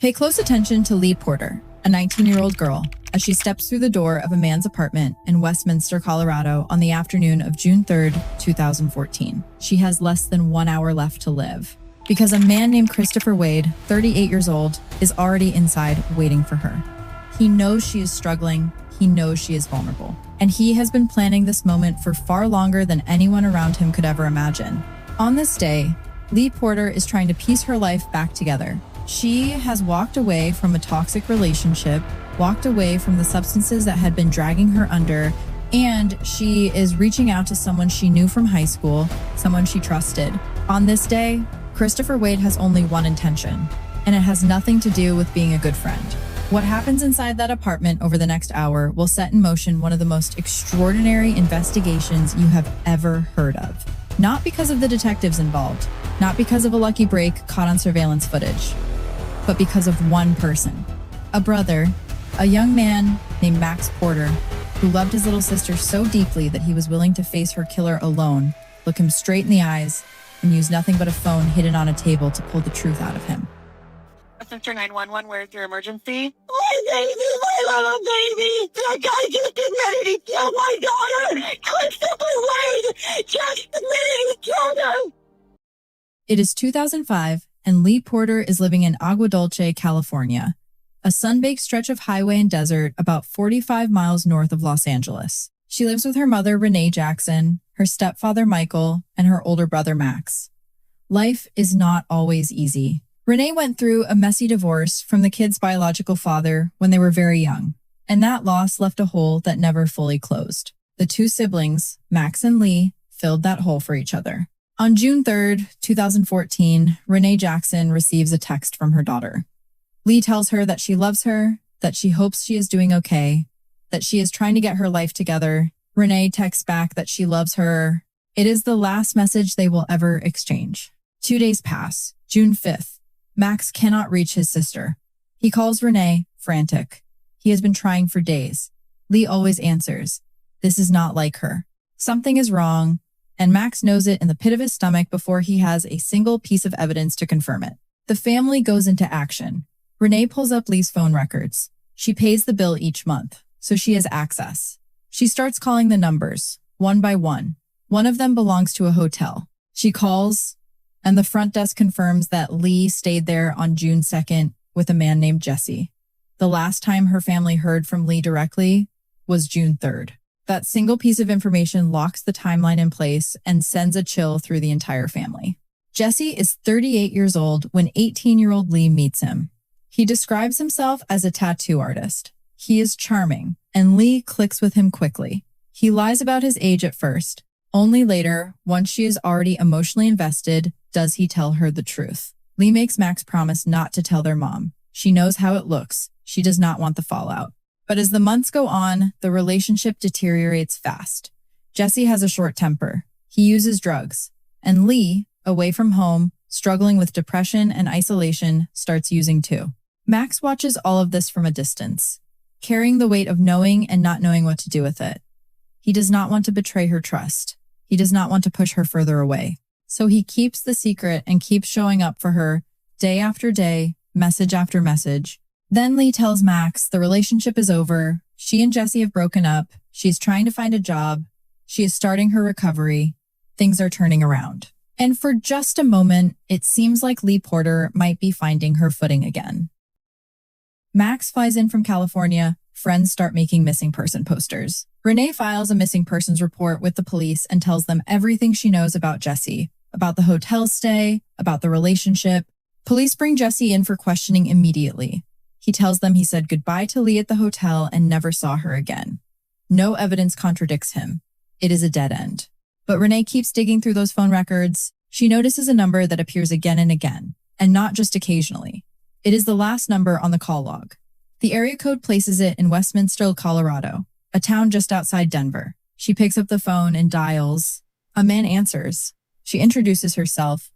Pay close attention to Lee Porter, a 19-year-old girl, as she steps through the door of a man's apartment in Westminster, Colorado on the afternoon of June 3rd, 2014. She has less than 1 hour left to live, because a man named Christopher Wade, 38 years old, is already inside waiting for her. He knows she is struggling, he knows she is vulnerable, and he has been planning this moment for far longer than anyone around him could ever imagine. On this day, Lee Porter is trying to piece her life back together. She has walked away from a toxic relationship, walked away from the substances that had been dragging her under, and she is reaching out to someone she knew from high school, someone she trusted. On this day, Christopher Wade has only one intention, and it has nothing to do with being a good friend. What happens inside that apartment over the next hour will set in motion one of the most extraordinary investigations you have ever heard of. Not because of the detectives involved, not because of a lucky break caught on surveillance footage, but because of one person. A brother, a young man named Max Porter, who loved his little sister so deeply that he was willing to face her killer alone, look him straight in the eyes, and use nothing but a phone hidden on a table to pull the truth out of him. Sister 911, where's your emergency? My baby, my little baby! That guy just admitted he killed my daughter! Christopher Wade! Just admitted he killed her! It is 2005, and Lee Porter is living in Agua Dulce, California, a sun-baked stretch of highway and desert about 45 miles north of Los Angeles. She lives with her mother, Renee Jackson, her stepfather, Michael, and her older brother, Max. Life is not always easy. Renee went through a messy divorce from the kids' biological father when they were very young, and that loss left a hole that never fully closed. The two siblings, Max and Lee, filled that hole for each other. On June 3rd, 2014, Renee Jackson receives a text from her daughter. Lee tells her that she loves her, that she hopes she is doing okay, that she is trying to get her life together. Renee texts back that she loves her. It is the last message they will ever exchange. 2 days pass. June 5th. Max cannot reach his sister. He calls Renee, frantic. He has been trying for days. Lee always answers. This is not like her. Something is wrong, and Max knows it in the pit of his stomach before he has a single piece of evidence to confirm it. The family goes into action. Renee pulls up Lee's phone records. She pays the bill each month, so she has access. She starts calling the numbers, one by one. One of them belongs to a hotel. She calls, and the front desk confirms that Lee stayed there on June 2nd with a man named Jesse. The last time her family heard from Lee directly was June 3rd. That single piece of information locks the timeline in place and sends a chill through the entire family. Jesse is 38 years old when 18-year-old Lee meets him. He describes himself as a tattoo artist. He is charming, and Lee clicks with him quickly. He lies about his age at first. Only later, once she is already emotionally invested, does he tell her the truth. Lee makes Max promise not to tell their mom. She knows how it looks. She does not want the fallout. But as the months go on, the relationship deteriorates fast. Jesse has a short temper. He uses drugs. And Lee, away from home, struggling with depression and isolation, starts using too. Max watches all of this from a distance, carrying the weight of knowing and not knowing what to do with it. He does not want to betray her trust. He does not want to push her further away. So he keeps the secret and keeps showing up for her day after day, message after message. Then Lee tells Max the relationship is over. She and Jesse have broken up. She's trying to find a job. She is starting her recovery. Things are turning around. And for just a moment, it seems like Lee Porter might be finding her footing again. Max flies in from California. Friends start making missing person posters. Renee files a missing persons report with the police and tells them everything she knows about Jesse, about the hotel stay, about the relationship. Police bring Jesse in for questioning immediately. He tells them he said goodbye to Lee at the hotel and never saw her again. No evidence contradicts him. It is a dead end. But Renee keeps digging through those phone records. She notices a number that appears again and again, and not just occasionally. It is the last number on the call log. The area code places it in Westminster, Colorado, a town just outside Denver. She picks up the phone and dials. A man answers. She introduces herself.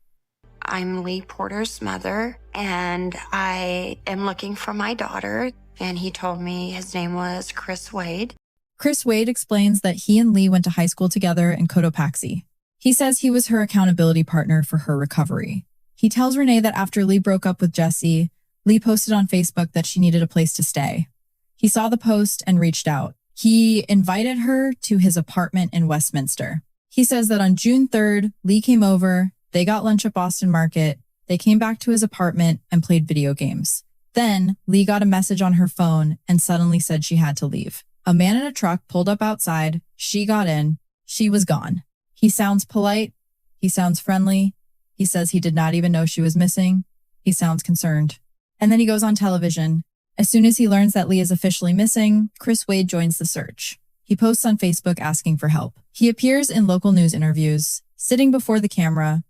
I'm Lee Porter's mother, and I am looking for my daughter. And he told me his name was Chris Wade. Chris Wade explains that he and Lee went to high school together in Cotopaxi. He says he was her accountability partner for her recovery. He tells Renee that after Lee broke up with Jesse, Lee posted on Facebook that she needed a place to stay. He saw the post and reached out. He invited her to his apartment in Westminster. He says that on June 3rd, Lee came over, they got lunch at Boston Market, they came back to his apartment and played video games. Then, Lee got a message on her phone and suddenly said she had to leave. A man in a truck pulled up outside, she got in, she was gone. He sounds polite, he sounds friendly, he says he did not even know she was missing, he sounds concerned. And then he goes on television. As soon as he learns that Lee is officially missing, Chris Wade joins the search. He posts on Facebook asking for help. He appears in local news interviews, sitting before the camera.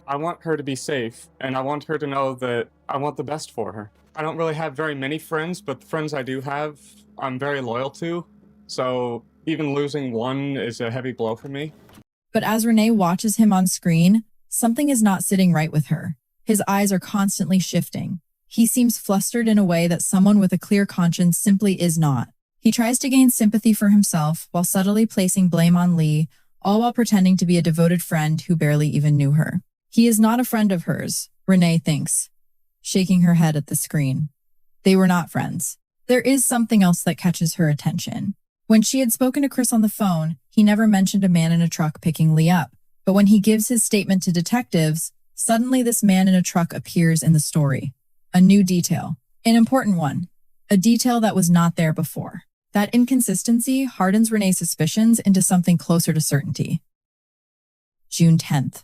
I want her to be safe, and I want her to know that I want the best for her. I don't really have very many friends, but the friends I do have, I'm very loyal to. So even losing one is a heavy blow for me. But as Renee watches him on screen, something is not sitting right with her. His eyes are constantly shifting. He seems flustered in a way that someone with a clear conscience simply is not. He tries to gain sympathy for himself while subtly placing blame on Lee, all while pretending to be a devoted friend who barely even knew her. He is not a friend of hers, Renee thinks, shaking her head at the screen. They were not friends. There is something else that catches her attention. When she had spoken to Chris on the phone, he never mentioned a man in a truck picking Lee up. But when he gives his statement to detectives, suddenly this man in a truck appears in the story. A new detail. An important one. A detail that was not there before. That inconsistency hardens Renee's suspicions into something closer to certainty. June 10th.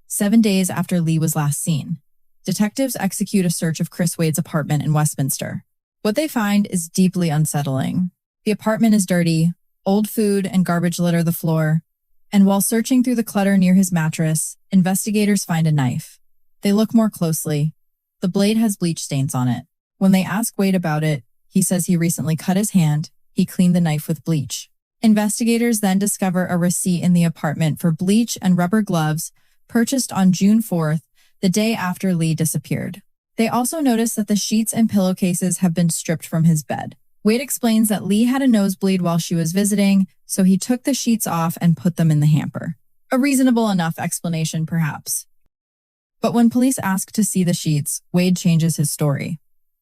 7 days after Lee was last seen, detectives execute a search of Chris Wade's apartment in Westminster. What they find is deeply unsettling. The apartment is dirty, old food and garbage litter the floor, and while searching through the clutter near his mattress, investigators find a knife. They look more closely. The blade has bleach stains on it. When they ask Wade about it, he says he recently cut his hand. He cleaned the knife with bleach. Investigators then discover a receipt in the apartment for bleach and rubber gloves purchased on June 4th, the day after Lee disappeared. They also notice that the sheets and pillowcases have been stripped from his bed. Wade explains that Lee had a nosebleed while she was visiting, so he took the sheets off and put them in the hamper. A reasonable enough explanation, perhaps. But when police ask to see the sheets, Wade changes his story.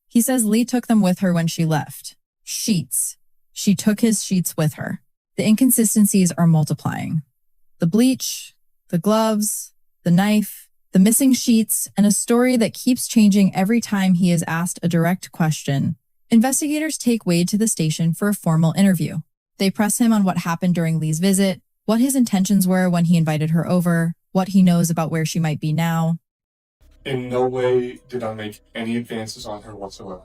He says Lee took them with her when she left. Sheets. She took his sheets with her. The inconsistencies are multiplying. The bleach, the gloves, the knife, the missing sheets, and a story that keeps changing every time he is asked a direct question. Investigators take Wade to the station for a formal interview. They press him on what happened during Lee's visit, what his intentions were when he invited her over, what he knows about where she might be now. In no way did I make any advances on her whatsoever.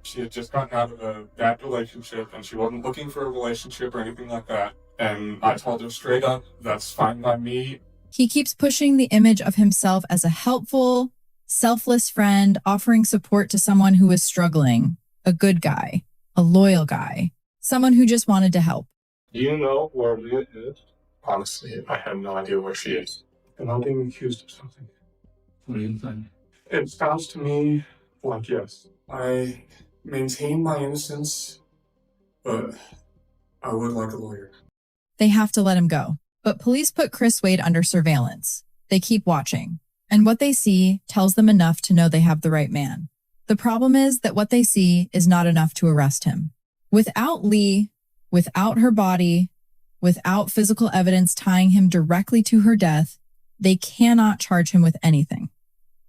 She had just gotten out of a bad relationship and she wasn't looking for a relationship or anything like that. And I told her straight up, that's fine by me. He keeps pushing the image of himself as a helpful, selfless friend, offering support to someone who is struggling, a good guy, a loyal guy, someone who just wanted to help. Do you know where Leah is? Honestly, I have no idea where she is. And I'm being accused of something. What do you think? It sounds to me like yes. I maintain my innocence, but I would like a lawyer. They have to let him go. But police put Chris Wade under surveillance. They keep watching. And what they see tells them enough to know they have the right man. The problem is that what they see is not enough to arrest him. Without Lee, without her body, without physical evidence tying him directly to her death, they cannot charge him with anything.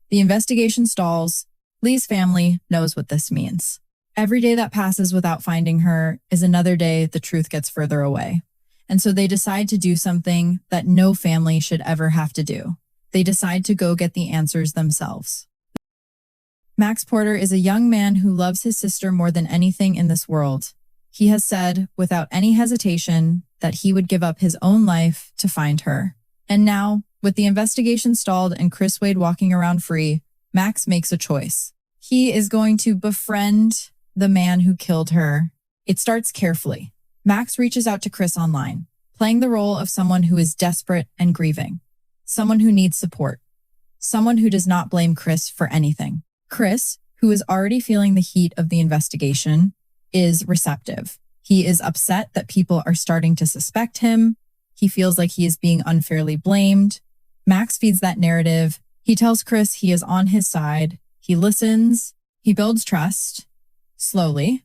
The investigation stalls. Lee's family knows what this means. Every day that passes without finding her is another day the truth gets further away. And so they decide to do something that no family should ever have to do. They decide to go get the answers themselves. Max Porter is a young man who loves his sister more than anything in this world. He has said, without any hesitation, that he would give up his own life to find her. And now, with the investigation stalled and Chris Wade walking around free, Max makes a choice. He is going to befriend the man who killed her. It starts carefully. Max reaches out to Chris online, playing the role of someone who is desperate and grieving, someone who needs support, someone who does not blame Chris for anything. Chris, who is already feeling the heat of the investigation, is receptive. He is upset that people are starting to suspect him. He feels like he is being unfairly blamed. Max feeds that narrative. He tells Chris he is on his side. He listens. He builds trust, slowly,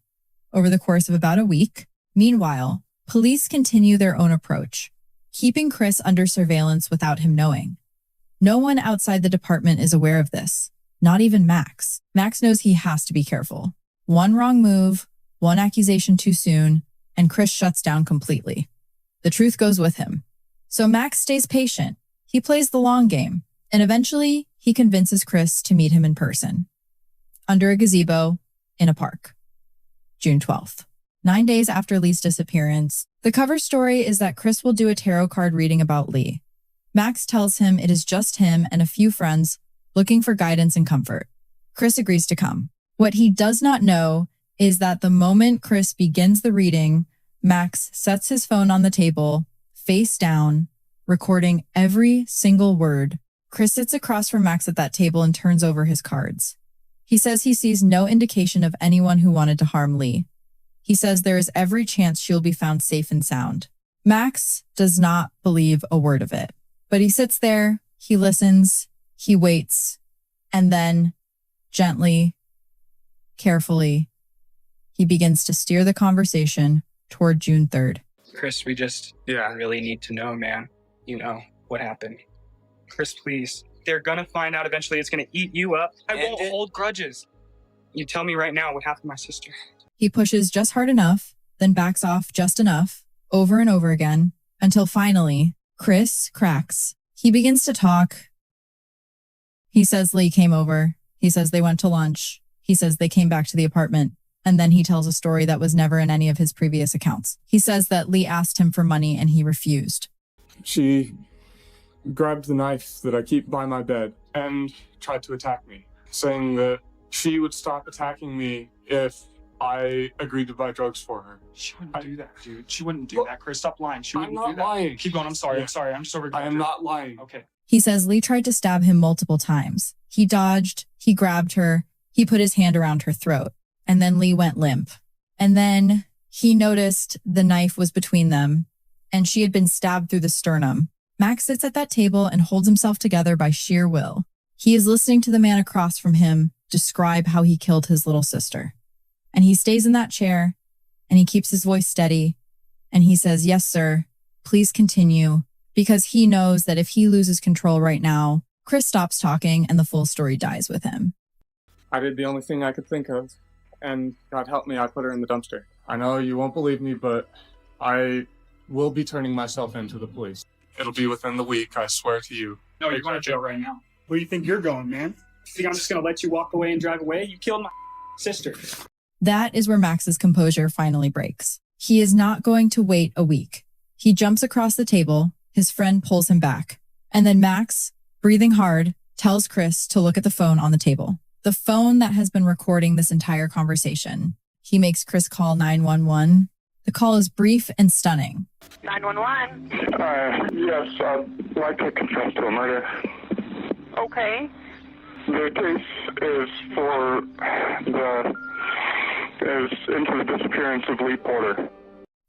over the course of about a week. Meanwhile, police continue their own approach, keeping Chris under surveillance without him knowing. No one outside the department is aware of this, not even Max. Max knows he has to be careful. One wrong move, one accusation too soon, and Chris shuts down completely. The truth goes with him. So Max stays patient. He plays the long game, and eventually he convinces Chris to meet him in person. Under a gazebo, in a park. June 12th. 9 days after Lee's disappearance, the cover story is that Chris will do a tarot card reading about Lee. Max tells him it is just him and a few friends looking for guidance and comfort. Chris agrees to come. What he does not know is that the moment Chris begins the reading, Max sets his phone on the table, face down, recording every single word. Chris sits across from Max at that table and turns over his cards. He says he sees no indication of anyone who wanted to harm Lee. He says there is every chance she'll be found safe and sound. Max does not believe a word of it, but he sits there, he listens, he waits, and then, gently, carefully, he begins to steer the conversation toward June 3rd. Chris, we just really need to know, man. You know what happened. Chris, please. They're gonna find out eventually. It's gonna eat you up. I won't hold grudges. You tell me right now what happened to my sister. He pushes just hard enough, then backs off just enough, over and over again, until finally, Chris cracks. He begins to talk. He says Lee came over. He says they went to lunch. He says they came back to the apartment. And then he tells a story that was never in any of his previous accounts. He says that Lee asked him for money and he refused. She grabbed the knife that I keep by my bed and tried to attack me, saying that she would stop attacking me if I agreed to buy drugs for her. She wouldn't do that, dude. She wouldn't do that, Chris. Stop lying. She wouldn't do that. Lying. Keep going. I'm sorry. I'm sorry. I'm just over. I am not lying. Okay. He says Lee tried to stab him multiple times. He dodged, he grabbed her, he put his hand around her throat, and then Lee went limp. And then he noticed the knife was between them, and she had been stabbed through the sternum. Max sits at that table and holds himself together by sheer will. He is listening to the man across from him describe how he killed his little sister. And he stays in that chair, and he keeps his voice steady, and he says, "Yes, sir, please continue," because he knows that if he loses control right now, Chris stops talking and the full story dies with him. I did the only thing I could think of, and God help me, I put her in the dumpster. I know you won't believe me, but I will be turning myself in to the police. It'll be within the week, I swear to you. No, you're going to jail right now. Where do you think you're going, man? You think I'm just going to let you walk away and drive away? You killed my sister. That is where Max's composure finally breaks. He is not going to wait a week. He jumps across the table, his friend pulls him back, and then Max, breathing hard, tells Chris to look at the phone on the table. The phone that has been recording this entire conversation. He makes Chris call 911. The call is brief and stunning. 911. Yes, I'd like to confess to a murder. Okay. The case is into the disappearance of Lee Porter.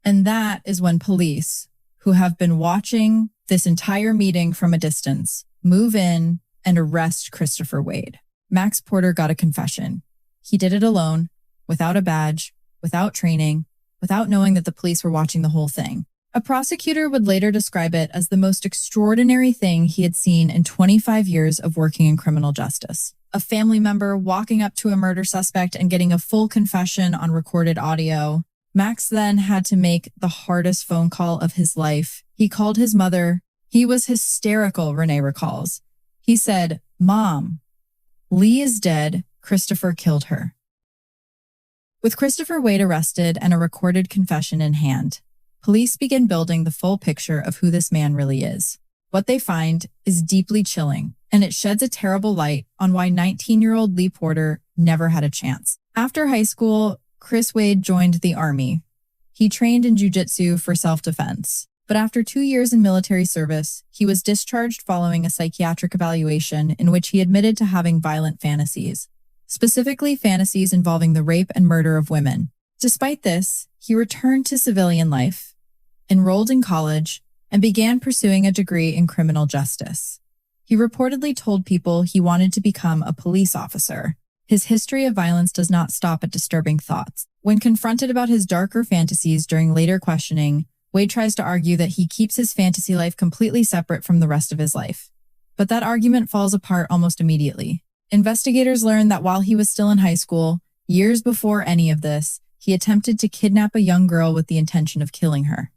And that is when police, who have been watching this entire meeting from a distance, move in and arrest Christopher Wade. Max Porter got a confession. He did it alone, without a badge, without training, without knowing that the police were watching the whole thing. A prosecutor would later describe it as the most extraordinary thing he had seen in 25 years of working in criminal justice. A family member walking up to a murder suspect and getting a full confession on recorded audio. Max then had to make the hardest phone call of his life. He called his mother. He was hysterical, Renee recalls. He said, "Mom, Lee is dead. Christopher killed her." With Christopher Wade arrested and a recorded confession in hand, police begin building the full picture of who this man really is. What they find is deeply chilling, and it sheds a terrible light on why 19-year-old Lee Porter never had a chance. After high school, Chris Wade joined the Army. He trained in jiu-jitsu for self-defense. But after 2 years in military service, he was discharged following a psychiatric evaluation in which he admitted to having violent fantasies, specifically fantasies involving the rape and murder of women. Despite this, he returned to civilian life, enrolled in college, and began pursuing a degree in criminal justice. He reportedly told people he wanted to become a police officer. His history of violence does not stop at disturbing thoughts. When confronted about his darker fantasies during later questioning, Wade tries to argue that he keeps his fantasy life completely separate from the rest of his life. But that argument falls apart almost immediately. Investigators learn that while he was still in high school, years before any of this, he attempted to kidnap a young girl with the intention of killing her.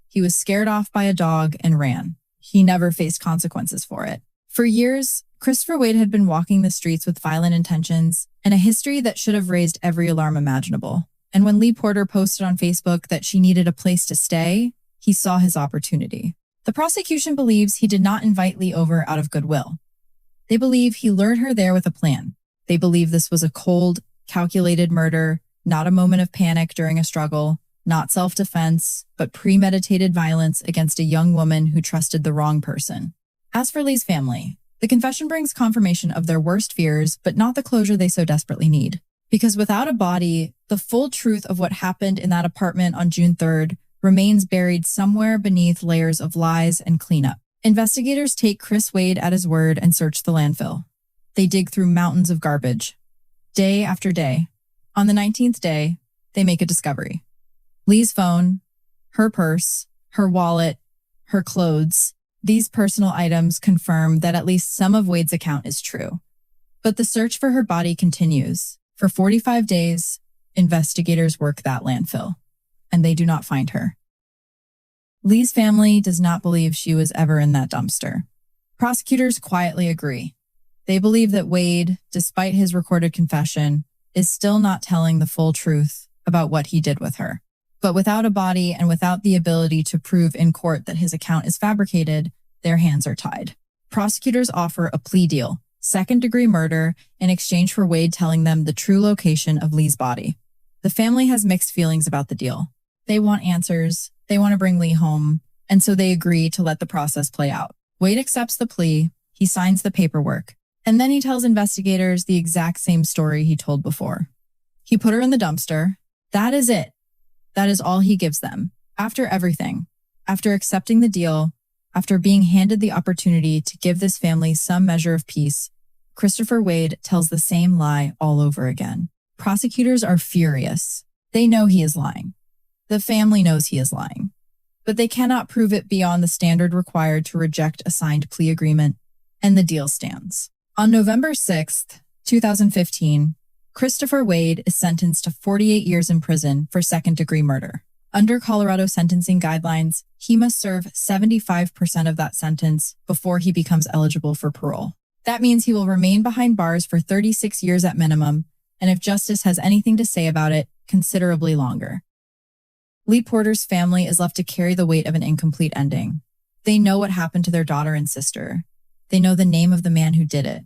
He was scared off by a dog and ran. He never faced consequences for it. For years, Christopher Wade had been walking the streets with violent intentions and a history that should have raised every alarm imaginable. And when Lee Porter posted on Facebook that she needed a place to stay, he saw his opportunity. The prosecution believes he did not invite Lee over out of goodwill. They believe he lured her there with a plan. They believe this was a cold, calculated murder, not a moment of panic during a struggle, not self-defense, but premeditated violence against a young woman who trusted the wrong person. As for Lee's family, the confession brings confirmation of their worst fears, but not the closure they so desperately need. Because without a body, the full truth of what happened in that apartment on June 3rd remains buried somewhere beneath layers of lies and cleanup. Investigators take Chris Wade at his word and search the landfill. They dig through mountains of garbage. Day after day. On the 19th day, they make a discovery. Lee's phone, her purse, her wallet, her clothes. These personal items confirm that at least some of Wade's account is true. But the search for her body continues. For 45 days, investigators work that landfill, and they do not find her. Lee's family does not believe she was ever in that dumpster. Prosecutors quietly agree. They believe that Wade, despite his recorded confession, is still not telling the full truth about what he did with her. But without a body and without the ability to prove in court that his account is fabricated, their hands are tied. Prosecutors offer a plea deal, second-degree murder, in exchange for Wade telling them the true location of Lee's body. The family has mixed feelings about the deal. They want answers, they want to bring Lee home, and so they agree to let the process play out. Wade accepts the plea, he signs the paperwork, and then he tells investigators the exact same story he told before. He put her in the dumpster. That is it. That is all he gives them. After everything, after accepting the deal, after being handed the opportunity to give this family some measure of peace, Christopher Wade tells the same lie all over again. Prosecutors are furious. They know he is lying. The family knows he is lying. But they cannot prove it beyond the standard required to reject a signed plea agreement, and the deal stands. On November 6th, 2015, Christopher Wade is sentenced to 48 years in prison for second-degree murder. Under Colorado sentencing guidelines, he must serve 75% of that sentence before he becomes eligible for parole. That means he will remain behind bars for 36 years at minimum, and if justice has anything to say about it, considerably longer. Lee Porter's family is left to carry the weight of an incomplete ending. They know what happened to their daughter and sister. They know the name of the man who did it.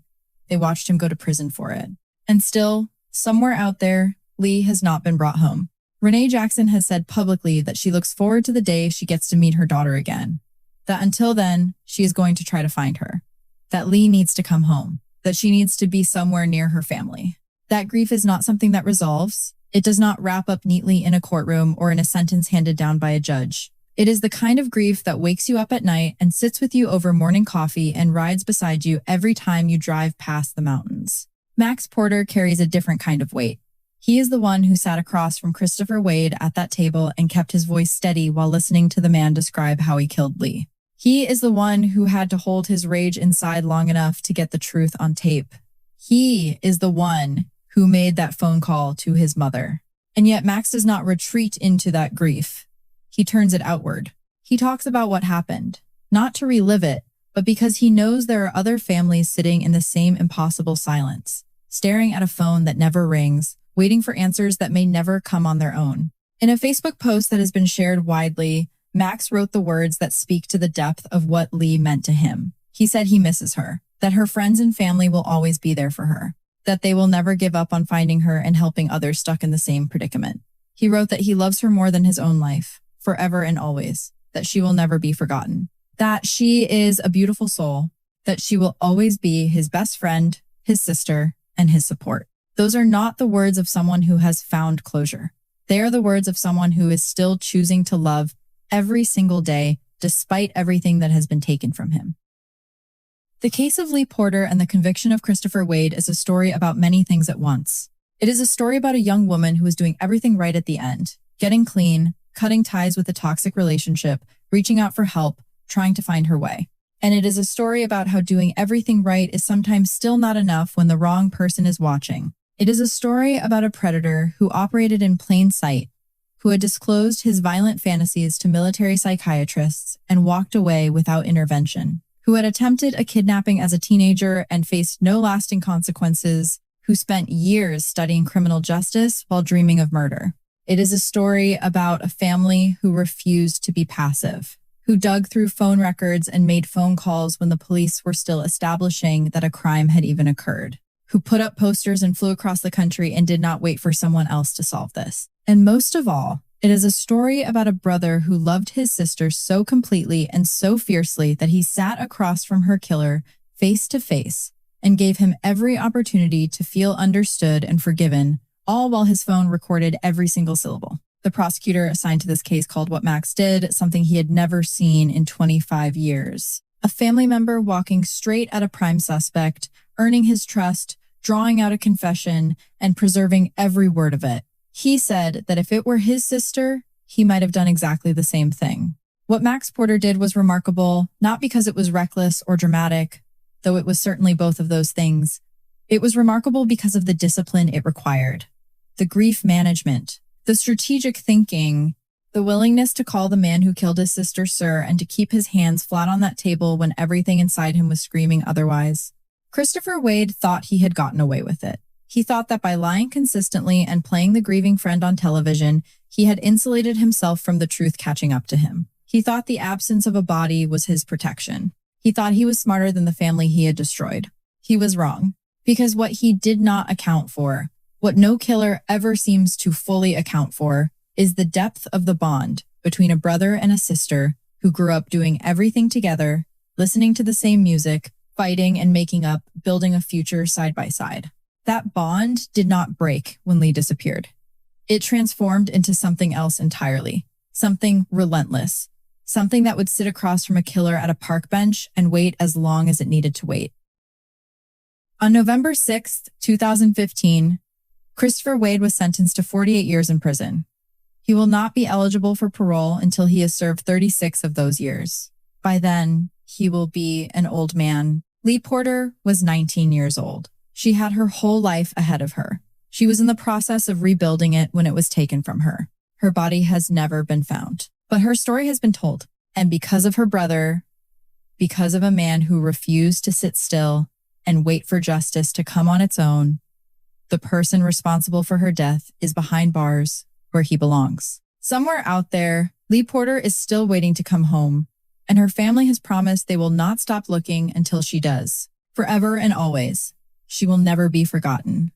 They watched him go to prison for it. And still, somewhere out there, Lee has not been brought home. Renee Jackson has said publicly that she looks forward to the day she gets to meet her daughter again. That until then, she is going to try to find her. That Lee needs to come home. That she needs to be somewhere near her family. That grief is not something that resolves. It does not wrap up neatly in a courtroom or in a sentence handed down by a judge. It is the kind of grief that wakes you up at night and sits with you over morning coffee and rides beside you every time you drive past the mountains. Max Porter carries a different kind of weight. He is the one who sat across from Christopher Wade at that table and kept his voice steady while listening to the man describe how he killed Lee. He is the one who had to hold his rage inside long enough to get the truth on tape. He is the one who made that phone call to his mother. And yet Max does not retreat into that grief. He turns it outward. He talks about what happened, not to relive it, but because he knows there are other families sitting in the same impossible silence, staring at a phone that never rings, waiting for answers that may never come on their own. In a Facebook post that has been shared widely, Max wrote the words that speak to the depth of what Lee meant to him. He said he misses her, that her friends and family will always be there for her, that they will never give up on finding her and helping others stuck in the same predicament. He wrote that he loves her more than his own life, forever and always, that she will never be forgotten, that she is a beautiful soul, that she will always be his best friend, his sister, and his support. Those are not the words of someone who has found closure. They are the words of someone who is still choosing to love every single day, despite everything that has been taken from him. The case of Lee Porter and the conviction of Christopher Wade is a story about many things at once. It is a story about a young woman who was doing everything right at the end, getting clean, cutting ties with a toxic relationship, reaching out for help, trying to find her way. And it is a story about how doing everything right is sometimes still not enough when the wrong person is watching. It is a story about a predator who operated in plain sight, who had disclosed his violent fantasies to military psychiatrists and walked away without intervention, who had attempted a kidnapping as a teenager and faced no lasting consequences, who spent years studying criminal justice while dreaming of murder. It is a story about a family who refused to be passive, who dug through phone records and made phone calls when the police were still establishing that a crime had even occurred, who put up posters and flew across the country and did not wait for someone else to solve this. And most of all, it is a story about a brother who loved his sister so completely and so fiercely that he sat across from her killer face to face and gave him every opportunity to feel understood and forgiven, all while his phone recorded every single syllable. The prosecutor assigned to this case called what Max did something he had never seen in 25 years. A family member walking straight at a prime suspect, earning his trust, drawing out a confession, and preserving every word of it. He said that if it were his sister, he might have done exactly the same thing. What Max Porter did was remarkable, not because it was reckless or dramatic, though it was certainly both of those things. It was remarkable because of the discipline it required, the grief management, the strategic thinking, the willingness to call the man who killed his sister sir and to keep his hands flat on that table when everything inside him was screaming otherwise. Christopher Wade thought he had gotten away with it. He thought that by lying consistently and playing the grieving friend on television, he had insulated himself from the truth catching up to him. He thought the absence of a body was his protection. He thought he was smarter than the family he had destroyed. He was wrong, because what he did not account for, what no killer ever seems to fully account for, is the depth of the bond between a brother and a sister who grew up doing everything together, listening to the same music, fighting and making up, building a future side by side. That bond did not break when Lee disappeared. It transformed into something else entirely, something relentless, something that would sit across from a killer at a park bench and wait as long as it needed to wait. On November 6, 2015, Christopher Wade was sentenced to 48 years in prison. He will not be eligible for parole until he has served 36 of those years. By then, he will be an old man. Lee Porter was 19 years old. She had her whole life ahead of her. She was in the process of rebuilding it when it was taken from her. Her body has never been found. But her story has been told. And because of her brother, because of a man who refused to sit still and wait for justice to come on its own, the person responsible for her death is behind bars where he belongs. Somewhere out there, Lee Porter is still waiting to come home, and her family has promised they will not stop looking until she does. Forever and always. She will never be forgotten.